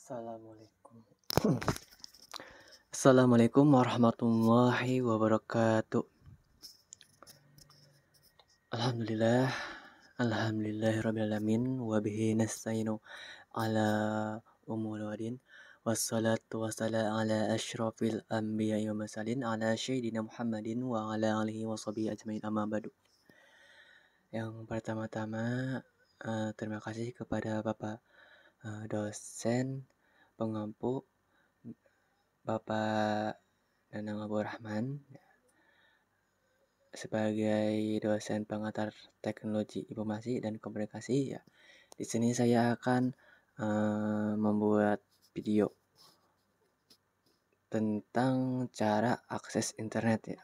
Assalamualaikum. Assalamualaikum warahmatullahi wabarakatuh. Alhamdulillah, alhamdulillahirrabbilalamin, wabihi nasta'inu ala umuri wadin, wassalatu wassalamu ala asyrafil anbiya'i wa mursalin, ala sayyidina Muhammadin wa ala alihi wa sahbihi ajmain, amma ba'du. Yang pertama-tama, terima kasih kepada Bapak dosen pengampu, Bapak Nanang Abu Rahman, sebagai dosen pengantar teknologi informasi dan komunikasi. Ya, di sini saya akan membuat video tentang cara akses internet ya.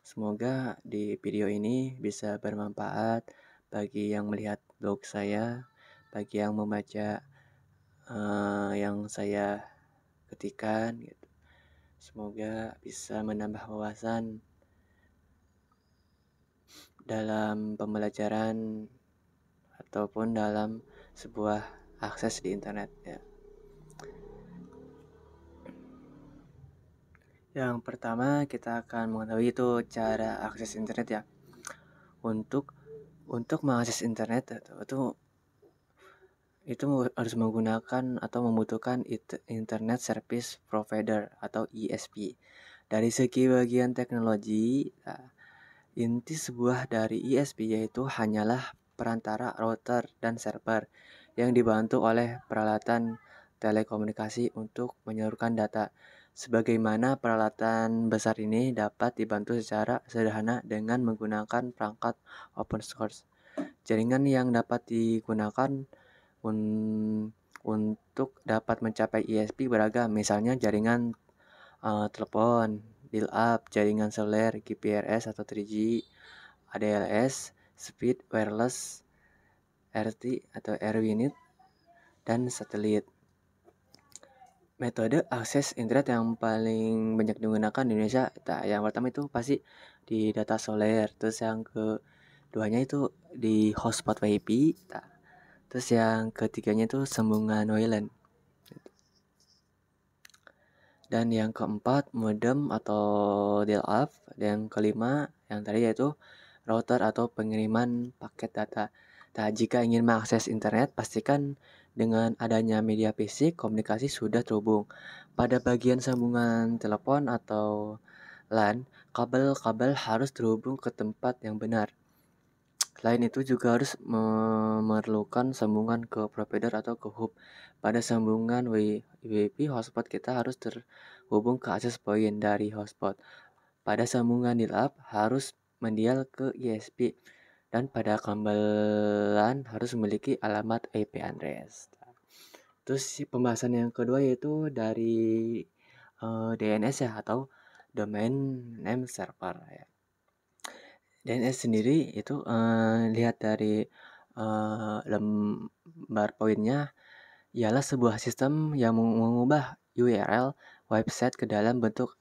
Semoga di video ini bisa bermanfaat bagi yang melihat blog saya, bagi yang membaca yang saya ketikkan gitu. Semoga bisa menambah wawasan dalam pembelajaran ataupun dalam sebuah akses di internet ya. Yang pertama kita akan mengetahui itu cara akses internet ya. Untuk mengakses internet itu harus menggunakan atau membutuhkan Internet Service Provider atau ISP. Dari segi bagian teknologi, inti sebuah dari ISP yaitu hanyalah perantara router dan server yang dibantu oleh peralatan telekomunikasi untuk menyalurkan data. Sebagaimana peralatan besar ini dapat dibantu secara sederhana dengan menggunakan perangkat open source. Jaringan yang dapat digunakan untuk dapat mencapai ISP beragam, misalnya jaringan telepon, dial-up, jaringan seluler, GPRS atau 3G, ADSL, speed wireless, RT atau AirWinet, dan satelit. Metode akses internet yang paling banyak digunakan di Indonesia, yang pertama itu pasti di data seluler, terus yang keduanya itu di hotspot WiFi, terus yang ketiganya itu sambungan WLAN. Dan yang keempat modem atau dial-up, dan yang kelima yang tadi yaitu router atau pengiriman paket data. Jika ingin mengakses internet, pastikan dengan adanya media fisik, komunikasi sudah terhubung. Pada bagian sambungan telepon atau LAN, kabel-kabel harus terhubung ke tempat yang benar. Selain itu juga harus memerlukan sambungan ke provider atau ke hub. Pada sambungan WiFi hotspot kita harus terhubung ke akses point dari hotspot. Pada sambungan dial-up harus mendial ke ISP. Dan pada kabel LAN harus memiliki alamat IP address. Terus pembahasan yang kedua yaitu dari DNS ya, atau Domain Name Server ya. DNS sendiri itu lihat dari lembar poinnya, ialah sebuah sistem yang mengubah URL website ke dalam bentuk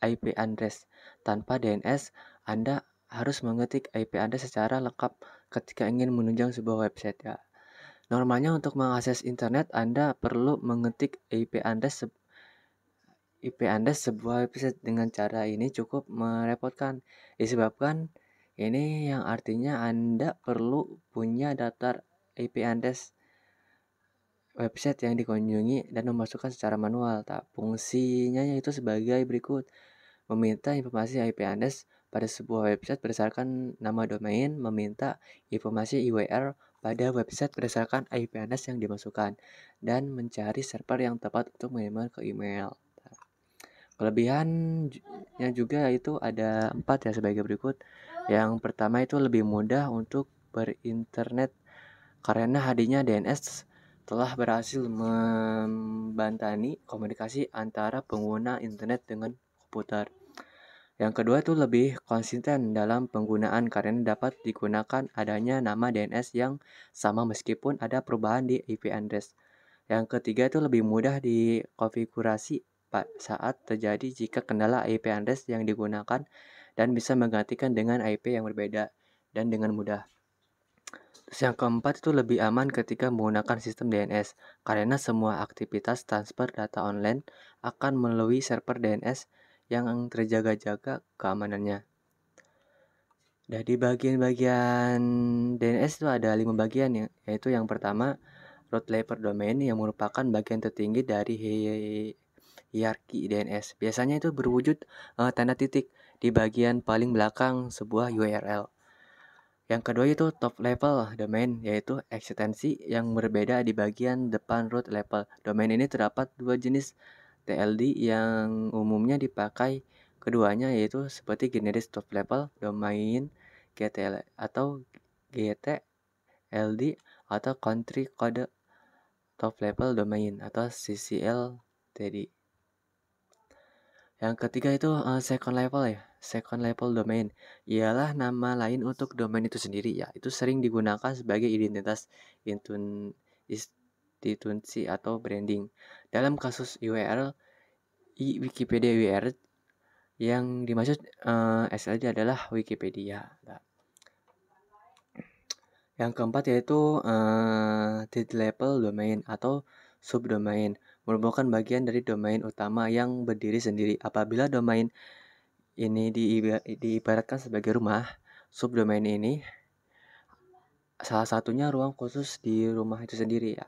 IP address. Tanpa DNS, Anda harus mengetik IP address secara lengkap ketika ingin menunjang sebuah website ya. Normalnya untuk mengakses internet, Anda perlu mengetik IP address sebuah website. Dengan cara ini cukup merepotkan, disebabkan ini yang artinya Anda perlu punya daftar IP address website yang dikunjungi dan memasukkan secara manual. Fungsinya yaitu sebagai berikut: meminta informasi IP address pada sebuah website berdasarkan nama domain, meminta informasi URL pada website berdasarkan IP address yang dimasukkan, dan mencari server yang tepat untuk mengirim ke email. Kelebihannya juga itu ada 4 ya, sebagai berikut. Yang pertama itu lebih mudah untuk berinternet karena hadirnya DNS telah berhasil membantani komunikasi antara pengguna internet dengan komputer. Yang kedua itu lebih konsisten dalam penggunaan karena dapat digunakan adanya nama DNS yang sama meskipun ada perubahan di IP address. Yang ketiga itu lebih mudah dikonfigurasi saat terjadi jika kendala IP address yang digunakan dan bisa menggantikan dengan IP yang berbeda dan dengan mudah. Terus yang keempat itu lebih aman ketika menggunakan sistem DNS, karena semua aktivitas transfer data online akan melalui server DNS yang terjaga-jaga keamanannya. Dan di bagian-bagian DNS itu ada 5 bagian ya, yaitu yang pertama root level domain yang merupakan bagian tertinggi dari hierarki DNS. Biasanya itu berwujud tanda titik di bagian paling belakang sebuah URL. Yang kedua itu top level domain, yaitu ekstensi yang berbeda di bagian depan root level. Domain ini terdapat dua jenis TLD yang umumnya dipakai keduanya, yaitu seperti generis top level domain GTL atau GTLD atau country code top level domain atau CCLTD. Yang ketiga itu second level ya. Second level domain ialah nama lain untuk domain itu sendiri ya. Itu sering digunakan sebagai identitas institusi atau branding. Dalam kasus URL Wikipedia URL yang dimaksud SLD adalah Wikipedia. Nah, yang keempat yaitu third level domain atau subdomain, merupakan bagian dari domain utama yang berdiri sendiri. Apabila domain ini diibaratkan sebagai rumah, subdomain ini salah satunya ruang khusus di rumah itu sendiri ya.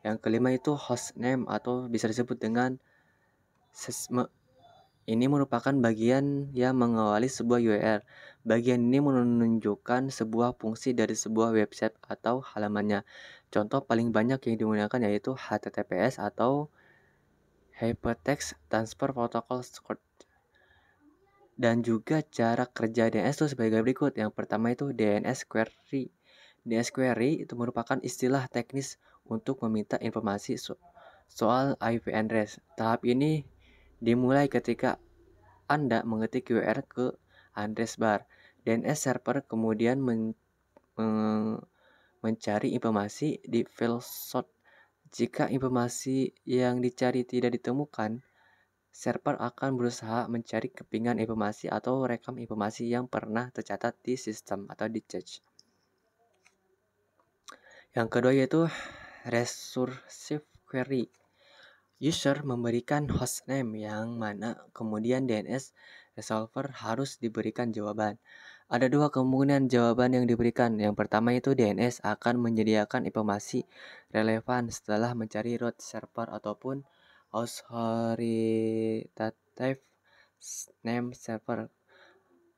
Yang kelima itu host name atau bisa disebut dengan sesme. Ini merupakan bagian yang mengawali sebuah URL. Bagian ini menunjukkan sebuah fungsi dari sebuah website atau halamannya. Contoh paling banyak yang digunakan yaitu HTTPS atau Hypertext Transfer Protocol. Dan juga cara kerja DNS itu sebagai berikut. Yang pertama itu DNS query. DNS query itu merupakan istilah teknis untuk meminta informasi soal IP address. Tahap ini dimulai ketika Anda mengetik URL ke address bar. DNS server kemudian mencari informasi di file sort. Jika informasi yang dicari tidak ditemukan, server akan berusaha mencari kepingan informasi atau rekam informasi yang pernah tercatat di sistem atau di cache. Yang kedua yaitu recursive query. User memberikan hostname yang mana kemudian DNS resolver harus diberikan jawaban. Ada dua kemungkinan jawaban yang diberikan. Yang pertama itu DNS akan menyediakan informasi relevan setelah mencari root server ataupun authoritative name server.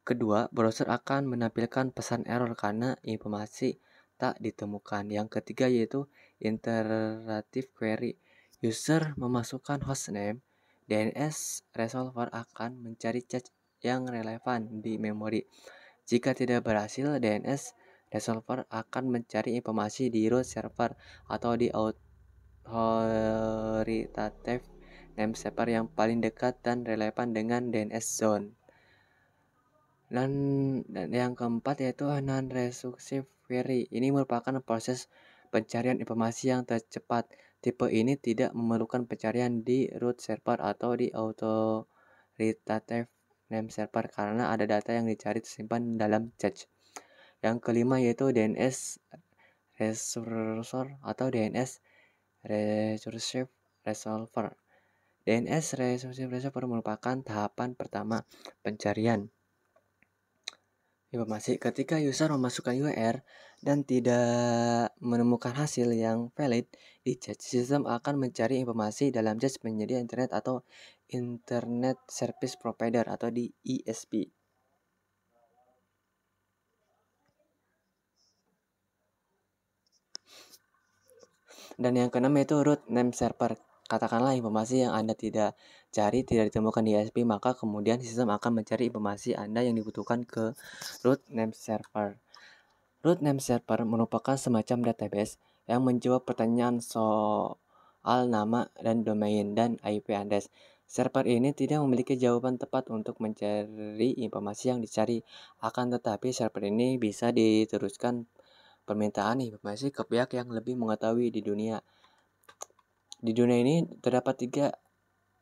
Kedua, browser akan menampilkan pesan error karena informasi tak ditemukan. Yang ketiga yaitu iterative query. User memasukkan hostname, DNS resolver akan mencari cache yang relevan di memori. Jika tidak berhasil, DNS resolver akan mencari informasi di root server atau di authoritative name server yang paling dekat dan relevan dengan DNS zone. Dan yang keempat yaitu non-recursive query. Ini merupakan proses pencarian informasi yang tercepat. Tipe ini tidak memerlukan pencarian di root server atau di authoritative name server karena ada data yang dicari tersimpan dalam cache. Yang kelima yaitu DNS resolver atau DNS recursive resolver. DNS recursive resolver merupakan tahapan pertama pencarian informasi. Ketika user memasukkan URL dan tidak menemukan hasil yang valid di cache, sistem akan mencari informasi dalam cache penyedia internet atau Internet Service Provider atau di ISP. Dan yang keenam yaitu root name server. Katakanlah informasi yang Anda tidak cari tidak ditemukan di ISP, maka kemudian sistem akan mencari informasi Anda yang dibutuhkan ke root name server. Root name server merupakan semacam database yang menjawab pertanyaan soal nama dan domain dan IP address. Server ini tidak memiliki jawaban tepat untuk mencari informasi yang dicari, akan tetapi server ini bisa diteruskan permintaan informasi ke pihak yang lebih mengetahui di dunia. Di dunia ini terdapat 3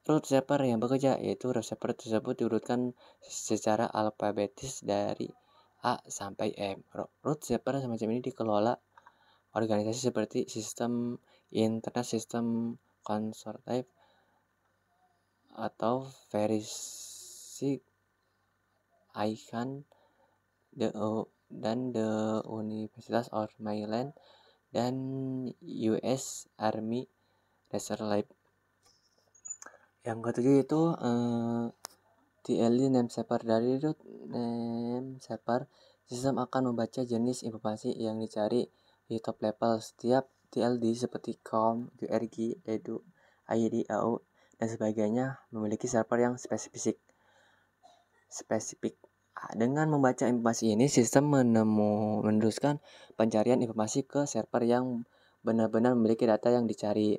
root server yang bekerja, yaitu root server tersebut diurutkan secara alfabetis dari A sampai M. Root server semacam ini dikelola organisasi seperti sistem internet, sistem konsortif, atau versi ICANN dan The University of Maryland dan US Army Reserve Lab. Yang ketujuh itu TLD name server. Dari root name server, sistem akan membaca jenis informasi yang dicari di top level. Setiap TLD seperti COM, URG, EDU, ID, AU, dan sebagainya memiliki server yang spesifik. Dengan membaca informasi ini, sistem meneruskan pencarian informasi ke server yang benar-benar memiliki data yang dicari.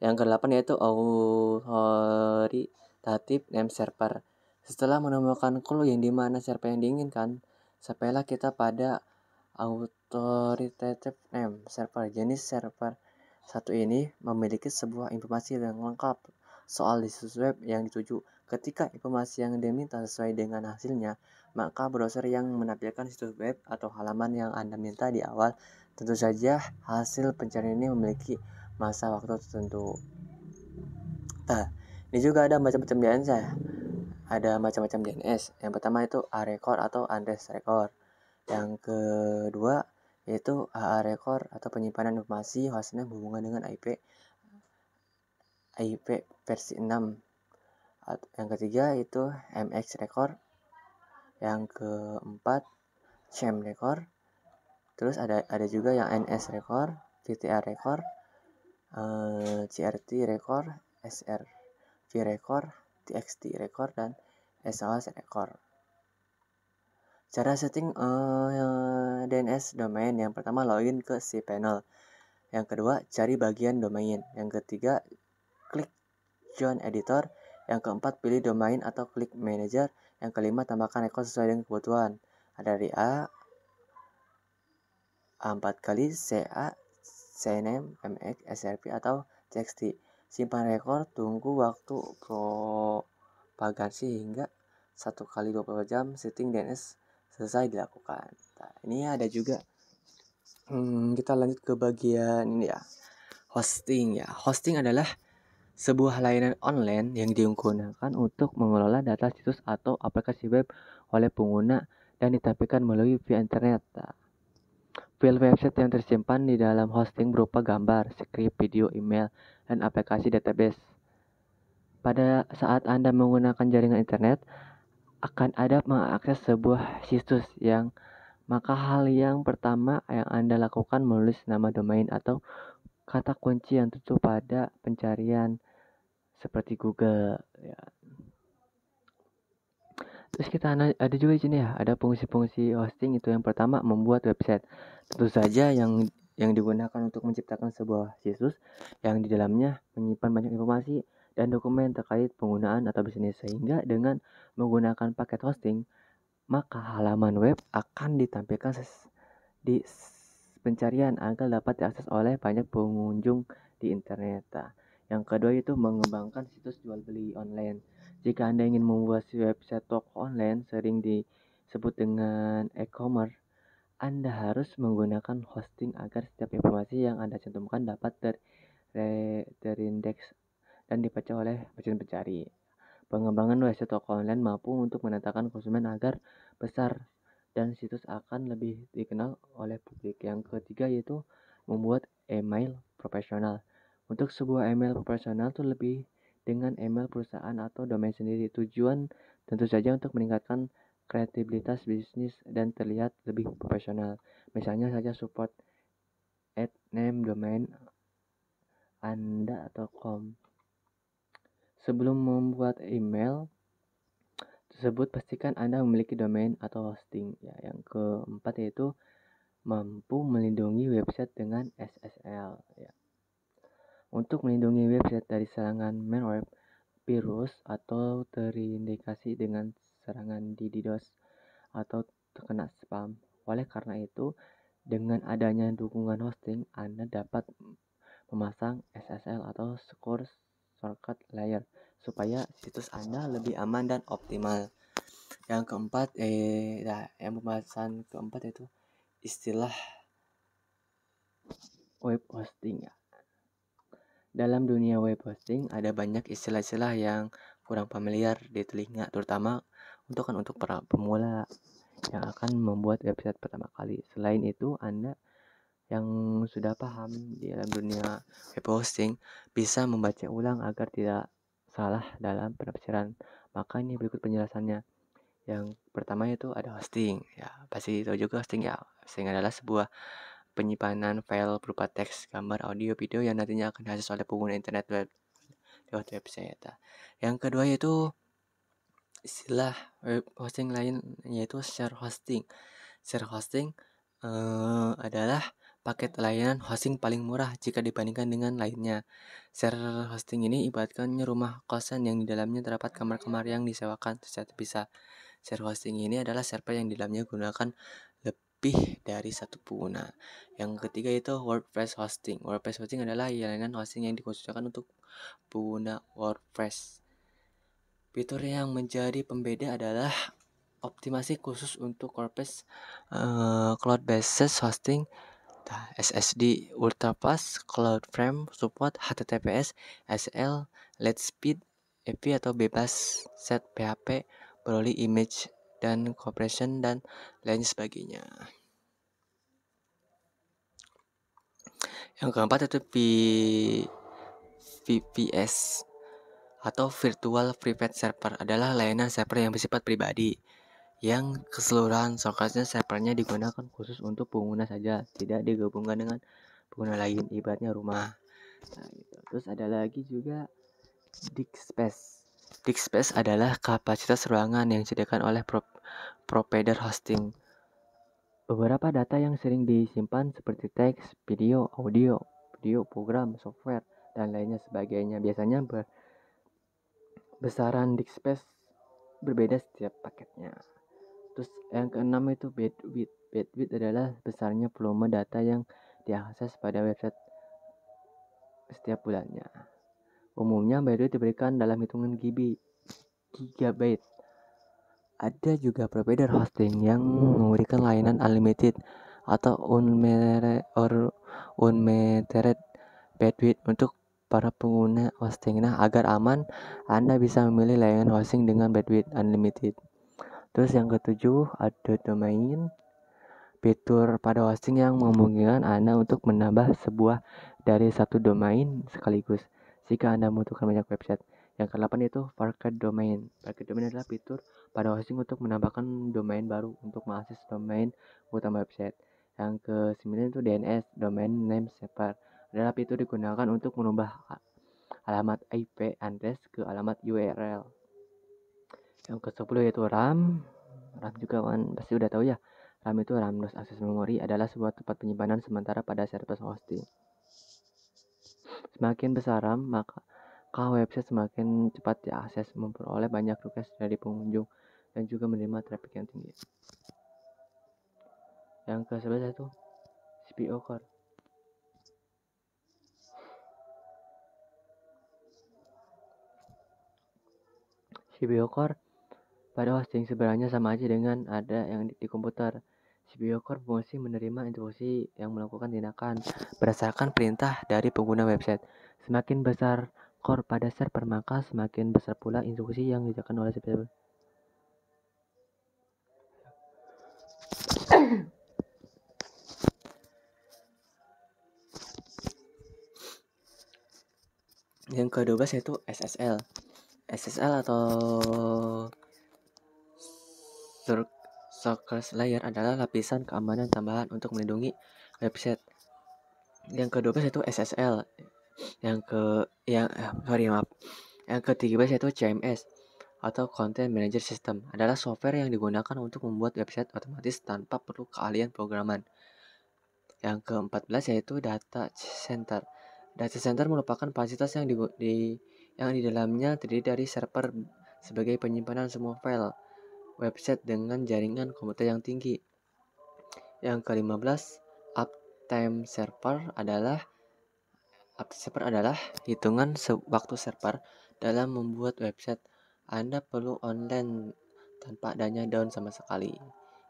Yang ke-8 yaitu authoritative name server. Setelah menemukan clue yang dimana server yang diinginkan, sampailah kita pada authoritative name server. Jenis server satu ini memiliki sebuah informasi yang lengkap soal di situs web yang dituju. Ketika informasi yang diminta sesuai dengan hasilnya, maka browser yang menampilkan situs web atau halaman yang Anda minta di awal. Tentu saja hasil pencarian ini memiliki masa waktu tertentu. Nah, ini juga ada macam-macam DNS ya. Ada macam-macam DNS. Yang pertama itu A-record atau address record. Yang kedua yaitu AA record atau penyimpanan informasi hostname berhubungan dengan IP versi 6. Yang ketiga itu MX record. Yang keempat sham record. Terus ada juga yang NS record, VTR record, CRT record, SRV record, TXT record, dan SOS record. Cara setting DNS domain. Yang pertama, login ke cPanel. Yang kedua, cari bagian domain. Yang ketiga, klik join editor. Yang keempat, pilih domain atau klik manager. Yang kelima, tambahkan record sesuai dengan kebutuhan. Ada dari A4 kali, CA, CNAME, MX, SRP, atau TXT. Simpan rekor, tunggu waktu propagasi hingga 1 kali 24 jam. Setting DNS selesai dilakukan. Nah, ini ada juga. Kita lanjut ke bagian ini ya. Hosting ya. Hosting adalah sebuah layanan online yang digunakan untuk mengelola data situs atau aplikasi web oleh pengguna dan ditampilkan melalui via internet. File website yang tersimpan di dalam hosting berupa gambar, skrip, video, email, dan aplikasi database. Pada saat Anda menggunakan jaringan internet, akan ada mengakses sebuah situs maka hal yang pertama yang Anda lakukan menulis nama domain atau kata kunci yang tentu pada pencarian seperti Google ya. Terus kita ada juga di sini ya, ada fungsi-fungsi hosting. Itu yang pertama, membuat website. Tentu saja yang digunakan untuk menciptakan sebuah situs yang di dalamnya menyimpan banyak informasi dan dokumen terkait penggunaan atau bisnis, sehingga dengan menggunakan paket hosting, maka halaman web akan ditampilkan di pencarian agar dapat diakses oleh banyak pengunjung di internet. Yang kedua itu mengembangkan situs jual beli online. Jika Anda ingin membuat website toko online, sering disebut dengan e-commerce, Anda harus menggunakan hosting agar setiap informasi yang Anda cantumkan dapat terindeks dan dibaca oleh mesin pencari. Pengembangan website toko online mampu untuk menantangkan konsumen agar besar dan situs akan lebih dikenal oleh publik. Yang ketiga yaitu membuat email profesional. Untuk sebuah email profesional itu lebih dengan email perusahaan atau domain sendiri. Tujuan tentu saja untuk meningkatkan kreativitas bisnis dan terlihat lebih profesional. Misalnya saja support at name domain Anda atau com. Sebelum membuat email tersebut, pastikan Anda memiliki domain atau hosting. Ya, yang keempat yaitu mampu melindungi website dengan SSL. Ya. Untuk melindungi website dari serangan malware, virus, atau terindikasi dengan serangan DDoS atau terkena spam. Oleh karena itu, dengan adanya dukungan hosting, Anda dapat memasang SSL atau Secure Shortcut Layer supaya situs Anda lebih aman dan optimal. Yang keempat, yang pembahasan keempat itu istilah web hosting ya. Dalam dunia web hosting ada banyak istilah-istilah yang kurang familiar di telinga, terutama untuk para pemula yang akan membuat website pertama kali. Selain itu, Anda yang sudah paham di dalam dunia web hosting bisa membaca ulang agar tidak salah dalam penafsiran. Maka ini berikut penjelasannya. Yang pertama itu ada hosting. Ya, pasti tahu juga hosting ya. Hosting adalah sebuah penyimpanan file berupa teks, gambar, audio, video yang nantinya akan diakses oleh pengguna internet web lewat website. Yang kedua yaitu istilah web hosting lain yaitu share hosting. Share hosting adalah paket layanan hosting paling murah jika dibandingkan dengan lainnya. Share hosting ini ibaratkannya rumah kosan yang di dalamnya terdapat kamar-kamar yang disewakan secara terpisah. Share hosting ini adalah server yang di dalamnya gunakan lebih dari satu pengguna. Yang ketiga itu WordPress hosting. WordPress hosting adalah layanan hosting yang dikhususkan untuk pengguna WordPress. Fitur yang menjadi pembeda adalah optimasi khusus untuk WordPress cloud-based hosting, SSD ultrafast, CloudFrame, support HTTPS, SL, Lightspeed, EP atau bebas, set PHP, Broly image dan compression dan lain sebagainya. Yang keempat itu VPS atau Virtual Private Server adalah layanan server yang bersifat pribadi yang keseluruhan socketnya servernya digunakan khusus untuk pengguna saja, tidak digabungkan dengan pengguna lain, ibaratnya rumah. Nah, gitu. Terus ada lagi juga DiskSpace. DiskSpace adalah kapasitas ruangan yang disediakan oleh provider hosting. Beberapa data yang sering disimpan seperti teks, video, audio, program, software, dan lainnya sebagainya. Biasanya besaran disk space berbeda setiap paketnya. Terus yang keenam itu bandwidth. Bandwidth adalah besarnya volume data yang diakses pada website setiap bulannya. Umumnya bandwidth diberikan dalam hitungan gigabyte. Ada juga provider hosting yang memberikan layanan unlimited atau unmetered bandwidth untuk para pengguna hosting. Nah, agar aman, Anda bisa memilih layanan hosting dengan bandwidth unlimited. Terus yang ketujuh ada domain. Fitur pada hosting yang memungkinkan Anda untuk menambah sebuah dari satu domain sekaligus jika Anda membutuhkan banyak website. Yang ke-8 itu Parquet Domain. Parquet Domain adalah fitur pada hosting untuk menambahkan domain baru untuk mengakses domain utama website. Yang ke-9 itu DNS, Domain Name Server. Adalah fitur digunakan untuk mengubah alamat IP address ke alamat URL. Yang ke-10 yaitu RAM. RAM juga kan pasti udah tahu ya. RAM itu Random Access Memory adalah sebuah tempat penyimpanan sementara pada server hosting. Semakin besar RAM, maka website semakin cepat diakses, memperoleh banyak request dari pengunjung, dan juga menerima traffic yang tinggi. Yang ke-11 itu CPU Core. CPU Core pada hosting sebenarnya sama aja dengan ada yang di komputer. CPU Core berfungsi menerima instruksi yang melakukan tindakan berdasarkan perintah dari pengguna website. Semakin besar core pada server, maka semakin besar pula instruksi yang dijalankan oleh CPU. Yang ke-12 yaitu SSL. SSL atau Source Layer adalah lapisan keamanan tambahan untuk melindungi website. Yang ke-12 yaitu SSL. Yang ke-13 yaitu CMS atau Content Manager System, adalah software yang digunakan untuk membuat website otomatis tanpa perlu keahlian programan. Yang ke-14 yaitu Data Center. Data Center merupakan fasilitas yang di dalamnya terdiri dari server sebagai penyimpanan semua file website dengan jaringan komputer yang tinggi. Yang ke-15 Uptime Server adalah hitungan waktu server dalam membuat website. Anda perlu online tanpa adanya down sama sekali.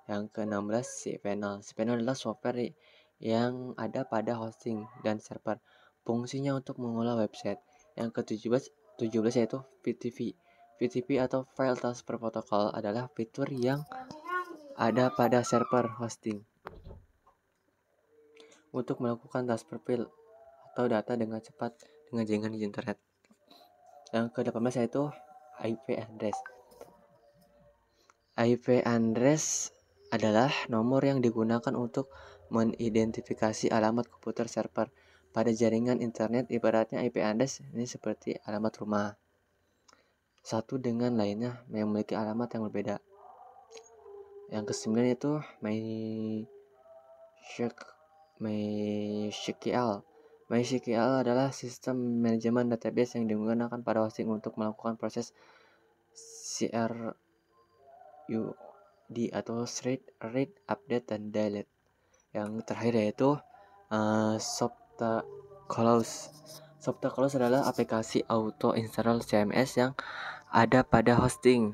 Yang ke-16 cPanel. cPanel adalah software yang ada pada hosting dan server. Fungsinya untuk mengolah website. Yang ke-17 yaitu VTP. VTP atau File Transfer Protocol adalah fitur yang ada pada server hosting untuk melakukan transfer file atau data dengan cepat dengan jaringan di internet. Yang ke-18 yaitu IP address. IP address adalah nomor yang digunakan untuk mengidentifikasi alamat komputer server pada jaringan internet. Ibaratnya IP address ini seperti alamat rumah. Satu dengan lainnya yang memiliki alamat yang berbeda. Yang ke-9 itu MySQL. MySQL adalah sistem manajemen database yang digunakan pada hosting untuk melakukan proses CRUD atau read, update, dan delete. Yang terakhir yaitu Softaclose. Softaclose adalah aplikasi auto install CMS yang ada pada hosting.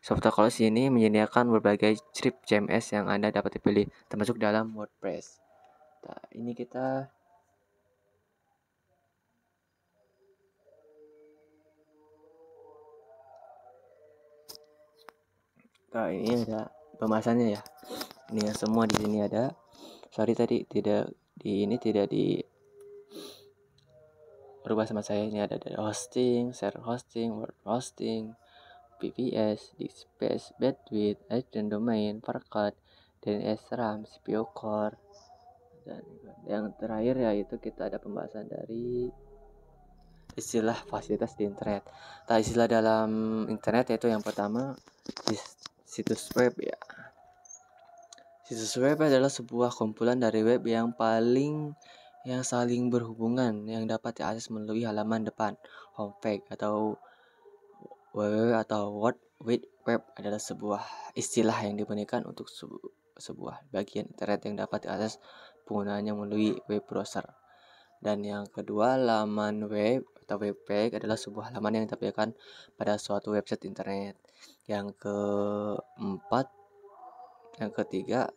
Softaclose ini menyediakan berbagai script CMS yang Anda dapat dipilih, termasuk dalam WordPress. Nah, ini kita ini ada pembahasannya ya. Ini yang semua di sini ada. Sorry tadi tidak di berubah sama saya. Ini ada dari hosting, share hosting, word hosting, VPS, disk space, bandwidth, agent domain, Parquet, DNS RAM, CPU core. Dan yang terakhir yaitu kita ada pembahasan dari istilah fasilitas di internet. Nah, istilah dalam internet yaitu yang pertama situs web ya. Situs web adalah sebuah kumpulan dari web yang saling berhubungan yang dapat diakses melalui halaman depan, homepage atau www atau World Wide Web adalah sebuah istilah yang digunakan untuk sebuah bagian internet yang dapat diakses penggunaannya melalui web browser. Dan yang kedua, laman web atau web page adalah sebuah halaman yang ditampilkan pada suatu website internet. Yang keempat, yang ketiga,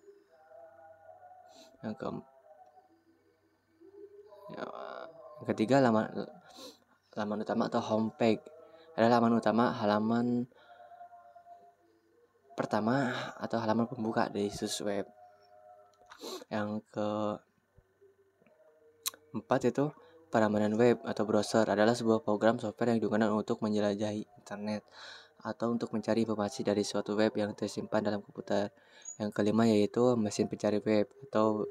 yang ketiga laman utama atau homepage adalah laman utama, halaman pertama atau halaman pembuka dari situs web. Yang keempat itu Paramanan web atau browser adalah sebuah program software yang digunakan untuk menjelajahi internet atau untuk mencari informasi dari suatu web yang tersimpan dalam komputer. Yang kelima yaitu mesin pencari web atau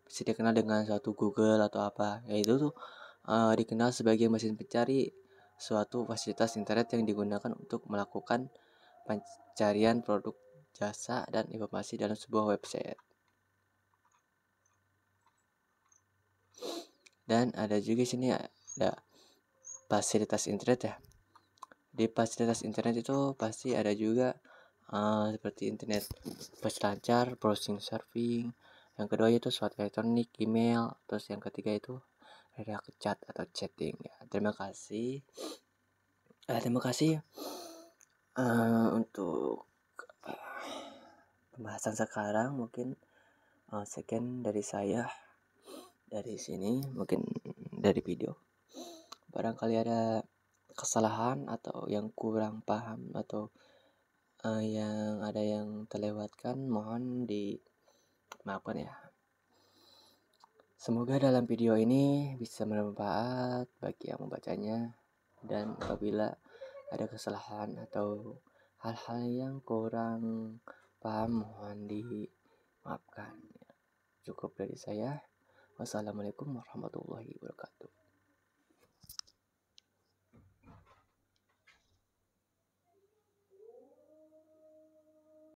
bisa dikenal dengan suatu Google atau apa, yaitu dikenal sebagai mesin pencari suatu fasilitas internet yang digunakan untuk melakukan pencarian produk, jasa, dan informasi dalam sebuah website. Dan ada juga sini ada fasilitas internet ya. Di fasilitas internet itu pasti ada juga seperti internet lancar, browsing, surfing. Yang kedua itu suatu elektronik, email. Terus yang ketiga itu ada chat atau chatting ya. Terima kasih untuk pembahasan sekarang. Mungkin sekian dari saya dari sini, mungkin dari video. Barangkali ada kesalahan atau yang kurang paham atau yang ada yang terlewatkan, mohon dimaafkan ya. Semoga dalam video ini bisa bermanfaat bagi yang membacanya, dan apabila ada kesalahan atau hal-hal yang kurang paham, mohon dimaafkan. Cukup dari saya. Wassalamualaikum warahmatullahi wabarakatuh.